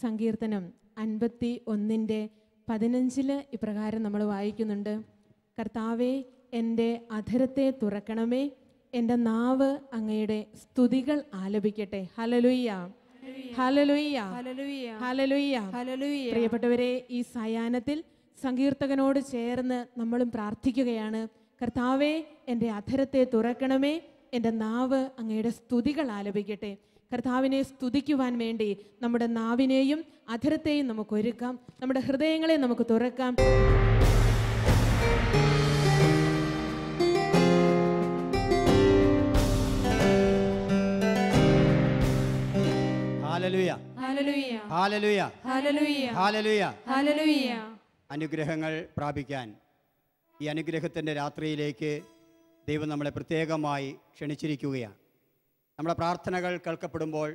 സങ്കീർത്തനം 51:15 ഇപ്രകാരം നമ്മൾ വായിക്കുന്നുണ്ട്. കർത്താവേ, എൻ്റെ അധരത്തെ തുറക്കണമേ, എൻ്റെ നാവ് അങ്ങയുടെ സ്തുതികൾ ആലപിക്കട്ടെ. Hallelujah, hallelujah, hallelujah, hallelujah. പ്രിയപ്പെട്ടവരെ, ഈ സായാഹ്നത്തിൽ സങ്കീർത്തകനോട് ചേർന്ന് നമ്മളും പ്രാർത്ഥിക്കുകയാണ്. കർത്താവേ, എൻ്റെ അധരത്തെ തുറക്കണമേ, എൻ്റെ നാവ് അങ്ങയുടെ സ്തുതികൾ ആലപിക്കട്ടെ. കർത്താവിനെ സ്തുതിക്കുവാൻ വേണ്ടി നമ്മുടെ നാവിനെയും അധരത്തെയും നമുക്ക് ഒരുക്കാം. നമ്മുടെ ഹൃദയങ്ങളെ നമുക്ക് തുറക്കാം. Hallelujah, hallelujah, hallelujah, hallelujah, hallelujah. അനുഗ്രഹങ്ങൾ പ്രാപിക്കാൻ ഈ അനുഗ്രഹത്തിൻ്റെ രാത്രിയിലേക്ക് ദൈവം നമ്മളെ പ്രത്യേകമായി ക്ഷണിച്ചിരിക്കുകയാണ്. നമ്മുടെ പ്രാർത്ഥനകൾ കേൾക്കപ്പെടുമ്പോൾ,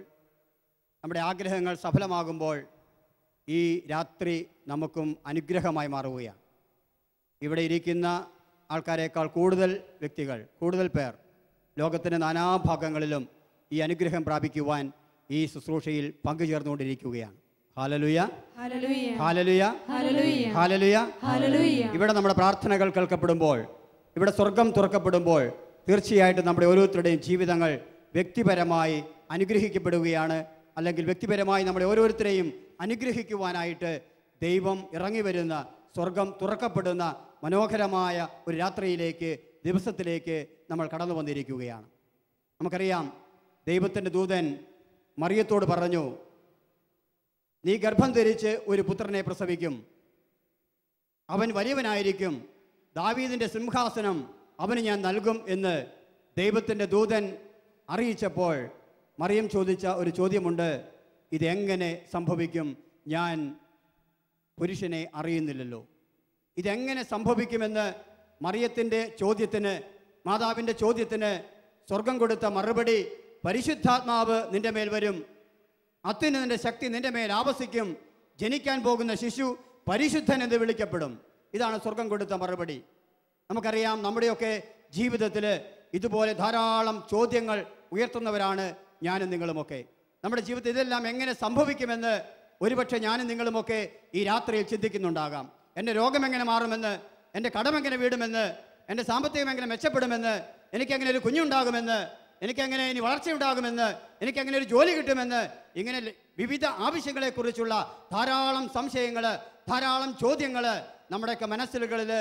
നമ്മുടെ ആഗ്രഹങ്ങൾ സഫലമാകുമ്പോൾ ഈ രാത്രി നമുക്കും അനുഗ്രഹമായി മാറുകയാണ്. ഇവിടെ ഇരിക്കുന്ന ആൾക്കാരേക്കാൾ കൂടുതൽ വ്യക്തികൾ, കൂടുതൽ പേർ ലോകത്തിൻ്റെ നാനാഭാഗങ്ങളിലും ഈ അനുഗ്രഹം പ്രാപിക്കുവാൻ ഈ ശുശ്രൂഷയിൽ പങ്കുചേർന്നുകൊണ്ടിരിക്കുകയാണ്. Hallelujah, hallelujah, hallelujah, hallelujah. ഇവിടെ നമ്മുടെ പ്രാർത്ഥനകൾ കേൾക്കപ്പെടുമ്പോൾ, ഇവിടെ സ്വർഗം തുറക്കപ്പെടുമ്പോൾ തീർച്ചയായിട്ടും നമ്മുടെ ഓരോരുത്തരുടെയും ജീവിതങ്ങൾ വ്യക്തിപരമായി അനുഗ്രഹിക്കപ്പെടുകയാണ്. അല്ലെങ്കിൽ വ്യക്തിപരമായി നമ്മളെ ഓരോരുത്തരെയും അനുഗ്രഹിക്കുവാനായിട്ട് ദൈവം ഇറങ്ങി വരുന്ന, സ്വർഗം തുറക്കപ്പെടുന്ന മനോഹരമായ ഒരു രാത്രിയിലേക്ക്, ദിവസത്തിലേക്ക് നമ്മൾ കടന്നു വന്നിരിക്കുകയാണ്. നമുക്കറിയാം, ദൈവത്തിൻ്റെ ദൂതൻ മറിയത്തോട് പറഞ്ഞു, നീ ഗർഭം ധരിച്ച് ഒരു പുത്രനെ പ്രസവിക്കും, അവൻ വലിയവനായിരിക്കും, ദാവീദിൻ്റെ സിംഹാസനം അവന് ഞാൻ നൽകും എന്ന് ദൈവത്തിൻ്റെ ദൂതൻ അറിയിച്ചപ്പോൾ മറിയം ചോദിച്ച ഒരു ചോദ്യമുണ്ട്, ഇതെങ്ങനെ സംഭവിക്കും? ഞാൻ പുരുഷനെ അറിയുന്നില്ലല്ലോ. ഇതെങ്ങനെ സംഭവിക്കുമെന്ന് മറിയത്തിൻ്റെ ചോദ്യത്തിന്, മാതാവിൻ്റെ ചോദ്യത്തിന് സ്വർഗം കൊടുത്ത മറുപടി, പരിശുദ്ധാത്മാവ് നിന്റെ മേൽ വരും, അത്യുന്നതന്റെ ശക്തി നിന്റെ മേൽ ആവസിക്കും, ജനിക്കാൻ പോകുന്ന ശിശു പരിശുദ്ധൻ എന്ന് വിളിക്കപ്പെടും. ഇതാണ് സ്വർഗം കൊടുത്ത മറുപടി. നമുക്കറിയാം, നമ്മുടെയൊക്കെ ജീവിതത്തിൽ ഇതുപോലെ ധാരാളം ചോദ്യങ്ങൾ ഉയർത്തുന്നവരാണ് ഞാനും നിങ്ങളുമൊക്കെ. നമ്മുടെ ജീവിതത്തിൽ ഇതെല്ലാം എങ്ങനെ സംഭവിക്കുമെന്ന് ഒരുപക്ഷെ ഞാനും നിങ്ങളുമൊക്കെ ഈ രാത്രിയിൽ ചിന്തിക്കുന്നുണ്ടാകാം. എൻ്റെ രോഗം എങ്ങനെ മാറുമെന്ന്, എൻ്റെ കടമെങ്ങനെ വീടുമെന്ന്, എൻ്റെ സാമ്പത്തികം എങ്ങനെ മെച്ചപ്പെടുമെന്ന്, എനിക്കെങ്ങനെ ഒരു കുഞ്ഞുണ്ടാകുമെന്ന്, എനിക്കെങ്ങനെ ഇനി വളർച്ചയുണ്ടാകുമെന്ന്, എനിക്കെങ്ങനെ ഒരു ജോലി കിട്ടുമെന്ന്, ഇങ്ങനെ വിവിധ ആവശ്യങ്ങളെക്കുറിച്ചുള്ള ധാരാളം സംശയങ്ങൾ, ധാരാളം ചോദ്യങ്ങൾ നമ്മുടെയൊക്കെ മനസ്സിലുകളിൽ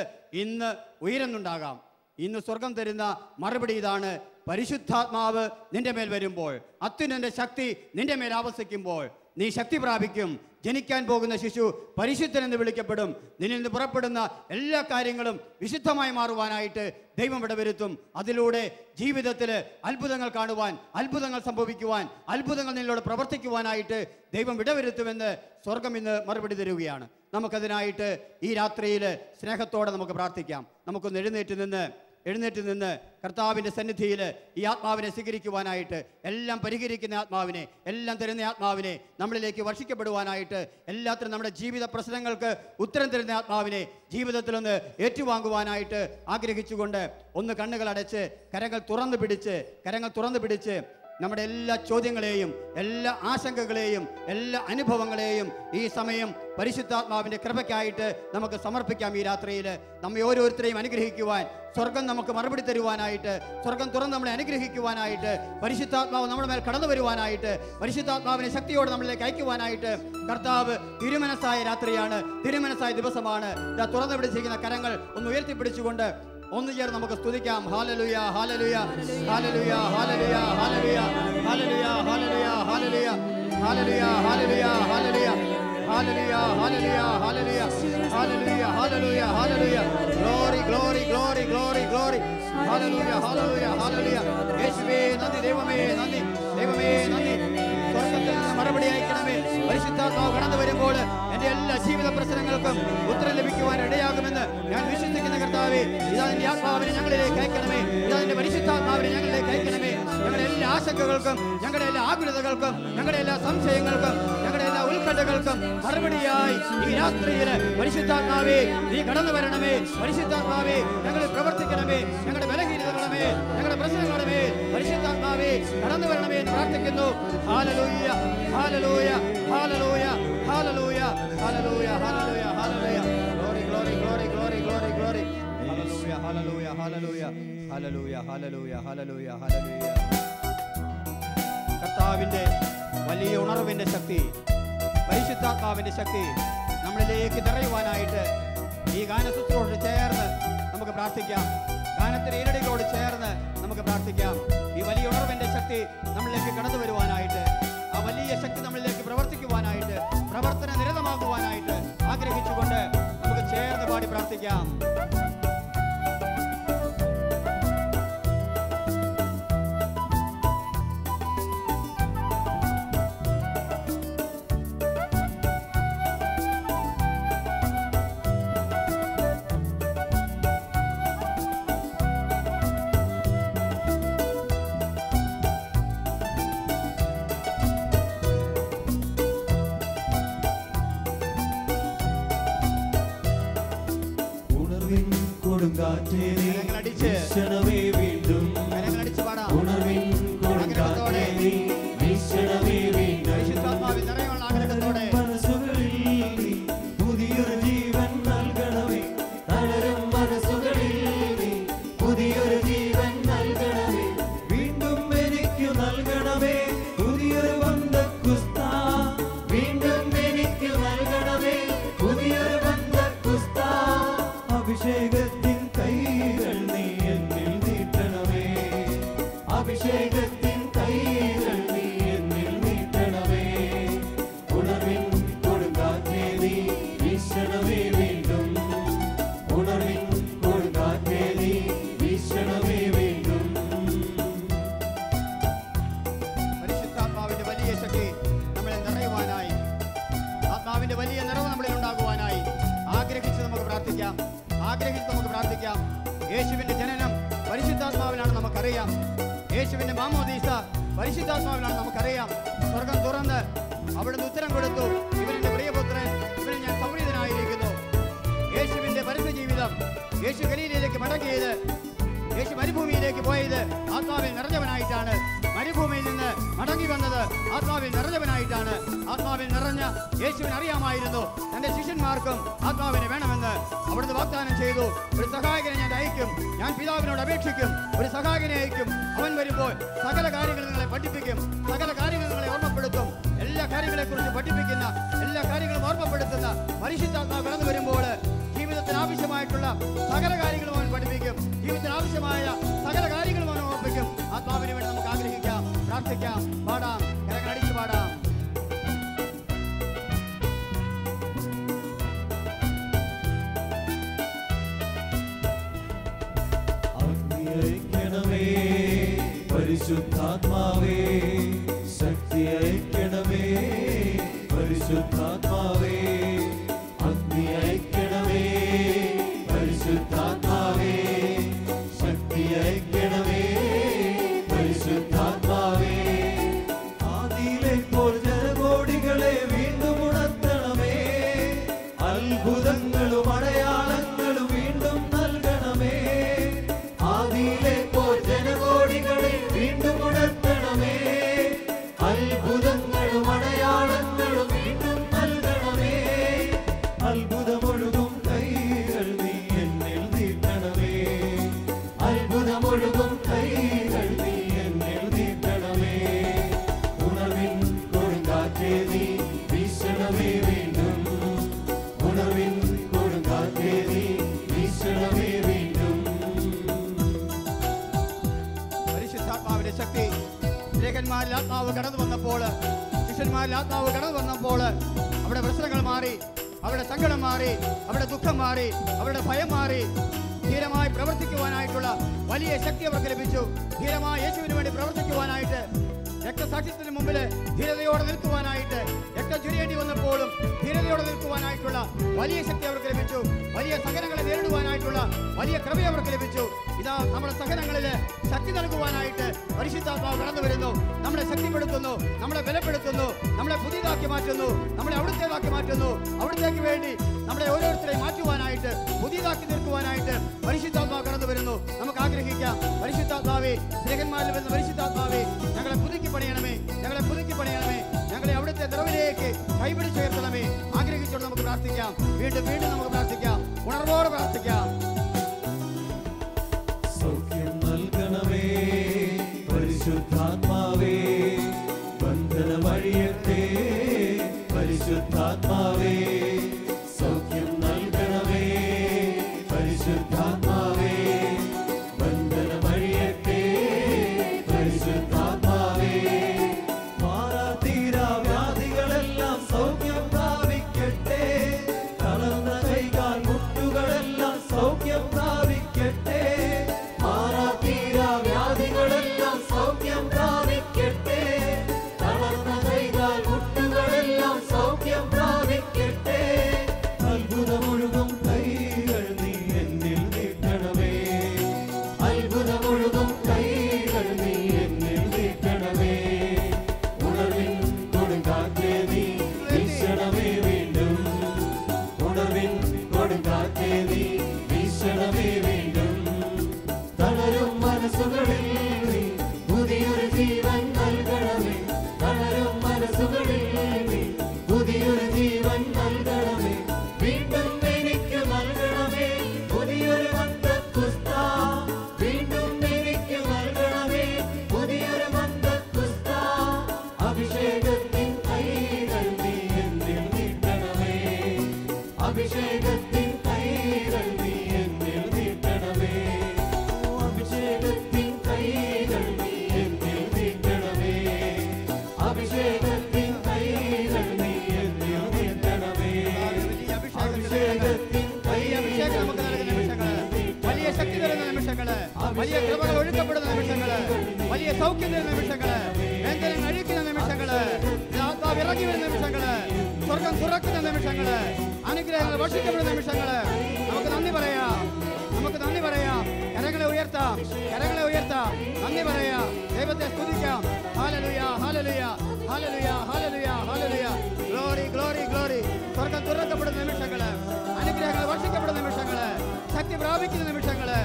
ഇന്ന് ഉയരുന്നുണ്ടാകാം. ഇന്ന് സ്വർഗം തരുന്ന മറുപടി ഇതാണ്, പരിശുദ്ധാത്മാവ് നിന്റെ മേൽ വരുമ്പോൾ, അത്യുന്നതന്റെ ശക്തി നിന്റെ മേൽ ആവസിക്കുമ്പോൾ നീ ശക്തി പ്രാപിക്കും, ജനിക്കാൻ പോകുന്ന ശിശു പരിശുദ്ധൻ എന്ന് വിളിക്കപ്പെടും, നിന്നിൽ നിന്ന് പുറപ്പെടുന്ന എല്ലാ കാര്യങ്ങളും വിശുദ്ധമായി മാറുവാനായിട്ട് ദൈവം ഇടവരുത്തും. അതിലൂടെ ജീവിതത്തിൽ അത്ഭുതങ്ങൾ കാണുവാൻ, അത്ഭുതങ്ങൾ സംഭവിക്കുവാൻ, അത്ഭുതങ്ങൾ നിന്നോട് പ്രവർത്തിക്കുവാനായിട്ട് ദൈവം ഇടവരുത്തുമെന്ന് സ്വർഗം ഇന്ന് മറുപടി തരുകയാണ്. നമുക്കതിനായിട്ട് ഈ രാത്രിയിൽ സ്നേഹത്തോടെ നമുക്ക് പ്രാർത്ഥിക്കാം. നമുക്കൊന്ന് എഴുന്നേറ്റ് നിന്ന് കർത്താവിൻ്റെ സന്നിധിയിൽ ഈ ആത്മാവിനെ സ്വീകരിക്കുവാനായിട്ട്, എല്ലാം പരിഹരിക്കുന്ന ആത്മാവിനെ, എല്ലാം തരുന്ന ആത്മാവിനെ നമ്മളിലേക്ക് വർഷിക്കപ്പെടുവാനായിട്ട്, എല്ലാത്തിനും നമ്മുടെ ജീവിത പ്രശ്നങ്ങൾക്ക് ഉത്തരം തരുന്ന ആത്മാവിനെ ജീവിതത്തിലൊന്ന് ഏറ്റുവാങ്ങുവാനായിട്ട് ആഗ്രഹിച്ചുകൊണ്ട് ഒന്ന് കണ്ണുകൾ അടച്ച് കരങ്ങൾ തുറന്നു പിടിച്ച് നമ്മുടെ എല്ലാ ചോദ്യങ്ങളെയും, എല്ലാ ആശങ്കകളെയും, എല്ലാ അനുഭവങ്ങളെയും ഈ സമയം പരിശുദ്ധാത്മാവിൻ്റെ കൃപയ്ക്കായിട്ട് നമുക്ക് സമർപ്പിക്കാം. ഈ രാത്രിയിൽ നമ്മെ ഓരോരുത്തരെയും അനുഗ്രഹിക്കുവാൻ, സ്വർഗം നമുക്ക് മറുപടി തരുവാനായിട്ട്, സ്വർഗം തുറന്ന് നമ്മളെ അനുഗ്രഹിക്കുവാനായിട്ട്, പരിശുദ്ധാത്മാവ് നമ്മുടെ മേൽ കടന്നു വരുവാനായിട്ട്, പരിശുദ്ധാത്മാവിനെ ശക്തിയോടെ നമ്മളിലേക്ക് അയക്കുവാനായിട്ട് കർത്താവ് തിരുമനസ്സായ രാത്രിയാണ്, തിരുമനസ്സായ ദിവസമാണ്. തുറന്നു പിടിച്ചിരിക്കുന്ന കരങ്ങൾ ഒന്ന് ഉയർത്തിപ്പിടിച്ചുകൊണ്ട് ഒന്ന് ചേർന്ന് നമുക്ക് സ്തുതിക്കാം. Hallelujah, hallelujah, hallelujah, hallelujah, hallelujah, hallelujah, hallelujah, hallelujah, hallelujah, hallelujah, hallelujah, hallelujah, hallelujah, hallelujah, hallelujah, hallelujah, hallelujah. Glory, glory, glory, glory, glory. Hallelujah, hallelujah, hallelujah. യേശുവേ നന്ദി, ദൈവമേ നന്ദി, ദൈവമേ നന്ദി. സ്വർഗ്ഗത്തിൽ നിന്ന് മറുപടി അയക്കണമേ. പരിശുദ്ധാത്മാവ് കടന്നു വരുമ്പോൾ എൻ്റെ എല്ലാ ജീവിത പ്രശ്നങ്ങൾക്കും ഉത്തരം ലഭിക്കുവാൻ ഇടയാകുമെന്ന് ഞാൻ വിശ്വസിക്കുന്ന കർത്താവേ, കർത്താവേ, ഇതാ നിന്റെ ആത്മാവിനെ ഞങ്ങളിലേക്ക് അയക്കണമേ. ഇതാ നിന്റെ പരിശുദ്ധാത്മാവിനെ ഞങ്ങളിലേക്ക് അയക്കണമേ. ഞങ്ങളുടെ എല്ലാ ആശങ്കകൾക്കും, ഞങ്ങളുടെ എല്ലാ ആകുലതകൾക്കും, ഞങ്ങളുടെ എല്ലാ സംശയങ്ങൾക്കും, ഞങ്ങളുടെ എല്ലാ ഉത്കണ്ഠകൾക്കും മറുപടിയായി ഈ രാത്രിയില് പരിശുദ്ധാത്മാവേ നീ കടന്നു വരണമേ. പരിശുദ്ധാത്മാവേ ഞങ്ങൾ പ്രവർത്തിക്കണമേ. ഞങ്ങളുടെ ബലഹീനതകളുമേ, ഞങ്ങളുടെ പ്രശ്നങ്ങളുമേ പരിശുദ്ധാത്മാവേ കടന്നു വരണമേ എന്ന് പ്രാർത്ഥിക്കുന്നു. Hallelujah, hallelujah, hallelujah, hallelujah, hallelujah, hallelujah, hallelujah. Glory, glory, glory, glory, glory, glory. Hallelujah, hallelujah, hallelujah, hallelujah, hallelujah, hallelujah, hallelujah. കർത്താവിന്റെ വലിയ ഉണർവിന്റെ ശക്തി, പരിശുദ്ധാത്മാവിന്റെ ശക്തി നമ്മളിലേക്ക് നിറയുവാനായിട്ട് ഈ ഗാനശുശ്രൂഷയോട് ചേർന്ന് നമുക്ക് പ്രാർത്ഥിക്കാം. ഗാനത്തിന്റെ ഈരടികളോട് ചേർന്ന് നമുക്ക് പ്രാർത്ഥിക്കാം. ഈ വലിയ ഉണർവിന്റെ ശക്തി നമ്മളിലേക്ക് കടന്നു വരുവാനായിട്ട്, ആ വലിയ ശക്തി നമ്മളിലേക്ക് പ്രവർത്തിക്കുവാനായിട്ട്, പ്രവർത്തന നിരതമാക്കുവാനായിട്ട് ആഗ്രഹിച്ചുകൊണ്ട് നമുക്ക് ചേർന്ന് പാടി പ്രാർത്ഥിക്കാം. യേശുവിന്റെ ജനനം പരിശുദ്ധാത്മാവിലാണ് നമുക്കറിയാം. യേശുവിന്റെ മാമോദീസ പരിശുദ്ധാത്മാവിലാണ് നമുക്കറിയാം. സ്വർഗം തുറന്ന് അവിടുന്ന് ഉത്തരം കൊടുത്തു, ഇവനെന്റെ പ്രിയപുത്രൻ, ഇവന് ഞാൻ സംപ്രീതനായിരിക്കുന്നു. യേശുവിന്റെ പരസ്യ ജീവിതം, യേശു ഗലീലയിലേക്ക് മടങ്ങിയത്, യേശു മരുഭൂമിയിലേക്ക് പോയത് ആത്മാവിൽ നിറഞ്ഞവനായിട്ടാണ്. മരുഭൂമിയിൽ നിന്ന് മടങ്ങി വന്നത് ആത്മാവിൽ നിറഞ്ഞവനായിട്ടാണ്. ആത്മാവിൽ നിറഞ്ഞ യേശുവിന് അറിയാമായിരുന്നു തന്റെ ശിഷ്യന്മാർക്കും ആത്മാവിനെ വേണമെന്ന്. അവിടുന്ന് വാഗ്ദാനം ചെയ്തു, ഒരു സഹായകനെ ഞാൻ അയക്കും, ഞാൻ പിതാവിനോട് അപേക്ഷിക്കും, ഒരു സഹായകനെ അയക്കും, അവൻ വരുമ്പോൾ സകല കാര്യങ്ങൾ നിങ്ങളെ പഠിപ്പിക്കും, സകല കാര്യങ്ങൾ നിങ്ങളെ ഓർമ്മപ്പെടുത്തും. എല്ലാ കാര്യങ്ങളെക്കുറിച്ച് പഠിപ്പിക്കുന്ന, എല്ലാ കാര്യങ്ങളും ഓർമ്മപ്പെടുത്തുന്ന പരിശുദ്ധാത്മാവ് കടന്നു വരുമ്പോൾ ജീവിതത്തിന് ആവശ്യമായിട്ടുള്ള സകല കാര്യങ്ങളും അവൻ പഠിപ്പിക്കും. ജീവിതത്തിന് ആവശ്യമായ സകല കാര്യങ്ങളും അവൻ ഓർമ്മിപ്പിക്കും. ആത്മാവിന് വേണ്ടി നമുക്ക് ആഗ്രഹിക്കാം, പ്രാർത്ഥിക്കാം, പാടാം, കരങ്ങളടിച്ച് പാടാം. പരിശുദ്ധാത്മാവേ, ശക്തി അയക്കണമേ. പരിശുദ്ധാത്മാവേ, അഗ്നി അയക്കണമേ. പരിശുദ്ധാത്മാവേ, ശക്തി അയക്കണമേ. പരിശുദ്ധാത്മാവേ, ആദിയിലെ പോൽ ജനകോടികളെ വീണ്ടും ഉണർത്തണമേ. അത്ഭുതങ്ങളും അടയാളങ്ങളും വീണ്ടും നൽകണമേ. ആദിയിലെ പോൽ ജനകോടികളെ വീണ്ടും ഉണർത്തണമേ. അത്ഭുതങ്ങളും അടയാളങ്ങളും വീണ്ടും നൽകണമേ. അത്ഭുതമൊഴുകും കൈകൾ നീ എന്നിൽ നീട്ടണമേ. അത്ഭുതമൊഴുകും കൈകൾ നീ എന്നിൽ നീട്ടണമേ. ഉണർവിൻ കൊടുങ്കാറ്റേ നീ വീശണമേ വീണ്ടും. ഉണർവിൻ കൊടുങ്കാറ്റേ നീ വീശണമേ വീണ്ടും. പരിശുദ്ധാത്മാവിന്റെ ശക്തി ലേഖന്മാരിൽ ആത്മാവ് കടന്നു വന്നപ്പോൾ, ശിഷ്യന്മാരിൽ ആത്മാവ് കടന്നു വന്നപ്പോൾ അവിടെ പ്രശ്നങ്ങൾ മാറി, അവിടെ സങ്കടം മാറി, അവിടെ ദുഃഖം മാറി, അവിടെ ഭയം മാറി. ധീരമായി പ്രവർത്തിക്കുവാനായിട്ടുള്ള വലിയ ശക്തി അവർക്ക് ലഭിച്ചു. ധീരമായി യേശുവിന് വേണ്ടി പ്രവർത്തിക്കുവാനായിട്ട്, രക്തസാക്ഷ്യത്തിന് മുമ്പിൽ ധീരതയോടെ നിൽക്കുവാനായിട്ട്, രക്തം ചുരിയേണ്ടി വന്നപ്പോഴും ധീരതയോടെ നിൽക്കുവാനായിട്ടുള്ള വലിയ ശക്തി അവർക്ക് ലഭിച്ചു. വലിയ സഹനങ്ങളെ നേരിടുവാനായിട്ടുള്ള വലിയ കൃപ അവർക്ക് ലഭിച്ചു. ഇതാ നമ്മുടെ സഹനങ്ങളിൽ ശക്തി നൽകുവാനായിട്ട് പരിശുദ്ധാത്മാവ് കടന്നു വരുന്നു. നമ്മളെ ശക്തിപ്പെടുത്തുന്നു, നമ്മളെ ബലപ്പെടുത്തുന്നു, നമ്മളെ പുതിയതാക്കി മാറ്റുന്നു, നമ്മളെ അവിടുത്തേതാക്കി മാറ്റുന്നു. അവിടത്തേക്ക് വേണ്ടി നമ്മളെ ഓരോരുത്തരെയും മാറ്റുവാനായിട്ട്, പുതിയതാക്കി തീർക്കുവാനായിട്ട് പരിശുദ്ധാത്മാവ് കടന്നു വരുന്നു. നമുക്ക് ആഗ്രഹിക്കാം, പരിശുദ്ധാത്മാവേ, സ്നേഹന്മാരിൽ വരുന്ന പരിശുദ്ധാത്മാവേ, ഞങ്ങളെ പുതുക്കി പണിയണമേ, ഞങ്ങളെ പുതുക്കി പണിയണമേ, ഞങ്ങളെ അവിടുത്തെ നിറവിലേക്ക് കൈപിടിച്ചുയർത്തണമേ. ആഗ്രഹിച്ചുകൊണ്ട് നമുക്ക് പ്രാർത്ഥിക്കാം. വീണ്ടും വീണ്ടും നമുക്ക് പ്രാർത്ഥിക്കാം, ഉണർവോടെ പ്രാർത്ഥിക്കാം. സൗഖ്യം നൽകണമേ പരിശുദ്ധാത്മാവേ, ബന്ധനമഴിയട്ടെ പരിശുദ്ധാത്മാവേ. സൗഖ്യം നൽകണമേ പരിശുദ്ധാത്മാവേ, ബന്ധനമഴിയട്ടെ പരിശുദ്ധാത്മാവേ. മാറാതീരാ വ്യാധികളെല്ലാം സൗഖ്യം പ്രാപിക്കട്ടെ, തളർന്ന കൈകാൽ മുട്ടുകളെല്ലാം സൗഖ്യം പ്രാപിക്കട്ടെ. മാറാതീരാ വ്യാധികളെല്ലാം സൗഖ്യം പ്രാപിക്കട്ടെ, തളർന്ന കൈകാൽ മുട്ടുകളെല്ലാം സൗഖ്യം പ്രാപിക്കട്ടെ. അത്ഭുതമൊഴുകും കൈകൾ നീ എന്നിൽ നീട്ടണമേ, അത്ഭുതമൊഴുകും കൈകൾ നീ എന്നിൽ നീട്ടണമേ. ഉണർവിൻ കൊടുങ്കാറ്റേ നീ വീശണമേ വീണ്ടും, ഉണർവിൻ കൊടുങ്കാറ്റേ നീ വീശണമേ വീണ്ടും. തളരും മനസ്സുകളിൽ നീ പുതിയൊരു ജീവൻ നൽകണമേ, തളരും മനസ്സുകളിൽ നീ പുതിയൊരു ജീവൻ നൽകണമേ. വീണ്ടും എനിക്ക് നൽകണമേ പുതിയൊരു മന്തക്കുസ്ത, വീണ്ടും എനിക്ക് നൽകണമേ പുതിയൊരു മന്തക്കുസ്ത. അഭിഷേകത്തിൻ കൈകൾ നീ എന്നിൽ നീട്ടണമേ, അഭിഷേകത്തിൻ കൈകൾ നീ എന്നിൽ നീട്ടണമേ. അഭിഷേകത്തിൻ കൈകൾ നീ എന്നിൽ നീട്ടണമേ, അഭിഷേകത്തിൻ കൈകൾ നീ എന്നിൽ നീട്ടണമേ. അഭിഷേകത്തിൻ അഭിഷേകം നമുക്ക് നൽകുന്ന നിമിഷങ്ങള്, വലിയ ശക്തി തരുന്ന നിമിഷങ്ങള്, വലിയ കൃപകൾ ഒഴുക്കപ്പെടുന്ന നിമിഷങ്ങള്, വലിയ സൗഖ്യം തരുന്ന നിമിഷങ്ങള്, വേദന അഴിക്കുന്ന നിമിഷങ്ങള്, ആത്മാവ് ഇറങ്ങി വരുന്ന നിമിഷങ്ങള്, സ്വർഗം തുറക്കുന്ന നിമിഷങ്ങള്, അനുഗ്രഹങ്ങൾ വർഷിക്കപ്പെടുന്ന നിമിഷങ്ങള്. നമുക്ക് നന്ദി പറയാം, നമുക്ക് നന്ദി പറയാം. കരങ്ങളെ ഉയർത്താം, കരങ്ങളെ ഉയർത്താം, നന്ദി പറയാം, ദൈവത്തെ സ്തുതിക്കാം. Hallelujah, hallelujah, hallelujah, hallelujah, hallelujah. Glory, glory, glory. സ്വർഗം തുറക്കപ്പെടുന്ന നിമിഷങ്ങള്, അനുഗ്രഹങ്ങൾ വർഷിക്കപ്പെടുന്ന നിമിഷങ്ങള്, ശക്തി പ്രാപിക്കുന്ന നിമിഷങ്ങള്,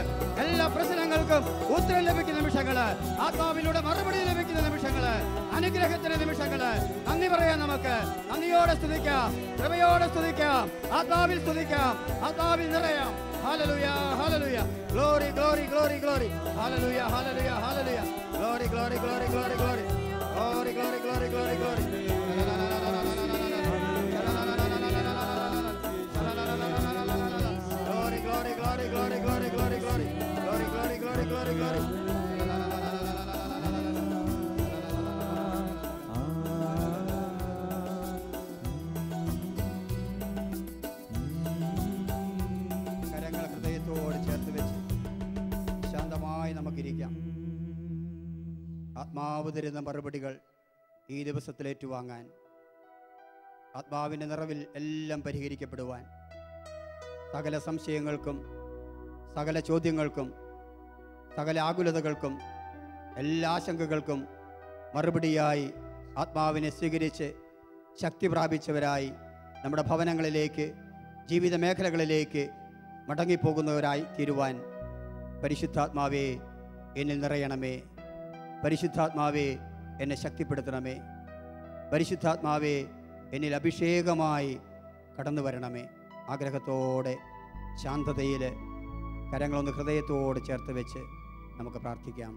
എല്ലാ പ്രശ്നങ്ങൾക്കും ഉത്തരം ലഭിക്കുന്ന നിമിഷങ്ങള്, ആത്മാവിലൂടെ മറുപടി ലഭിക്കുന്ന നിമിഷങ്ങള്, അനുഗ്രഹത്തിന്റെ നിമിഷങ്ങള്. നന്ദി പറയാം, നമുക്ക് നന്ദിയോടെ സ്തുതിക്കാം, കൃപയോടെ സ്തുതിക്കാം, ആത്മാവിൽ സ്തുതിക്കാം, ആത്മാവിൽ നിറയാം. Hallelujah, hallelujah. Glory, glory, glory, glory. Hallelujah, hallelujah, hallelujah. Glory, glory, glory, glory, glory. Glory, glory, glory, glory, glory. Glory, glory, glory, glory, glory, glory, glory, glory, glory, glory, glory. കരങ്ങൾ ഹൃദയത്തോട് ചേർത്ത് വെച്ച് ശാന്തമായി നമുക്കിരിക്കാം. ആത്മാവ് തരുന്ന മറുപടികൾ ഈ ദിവസത്തിൽ ഏറ്റുവാങ്ങാൻ, ആത്മാവിൻ്റെ നിറവിൽ എല്ലാം പരിഹരിക്കപ്പെടുവാൻ, സകല സംശയങ്ങൾക്കും, സകല ചോദ്യങ്ങൾക്കും, സകല ആകുലതകൾക്കും, എല്ലാ ആശങ്കകൾക്കും മറുപടിയായി ആത്മാവിനെ സ്വീകരിച്ച് ശക്തി പ്രാപിച്ചവരായി നമ്മുടെ ഭവനങ്ങളിലേക്ക്, ജീവിത മേഖലകളിലേക്ക് മടങ്ങിപ്പോകുന്നവരായി തീരുവാൻ പരിശുദ്ധാത്മാവേ എന്നിൽ നിറയണമേ, പരിശുദ്ധാത്മാവേ എന്നെ ശക്തിപ്പെടുത്തണമേ, പരിശുദ്ധാത്മാവേ എന്നിൽ അഭിഷേകമായി കടന്നു വരണമേ. ആഗ്രഹത്തോടെ ശാന്തതയിൽ കരങ്ങളൊന്ന് ഹൃദയത്തോട് ചേർത്ത് വെച്ച് നമുക്ക് പ്രാർത്ഥിക്കാം.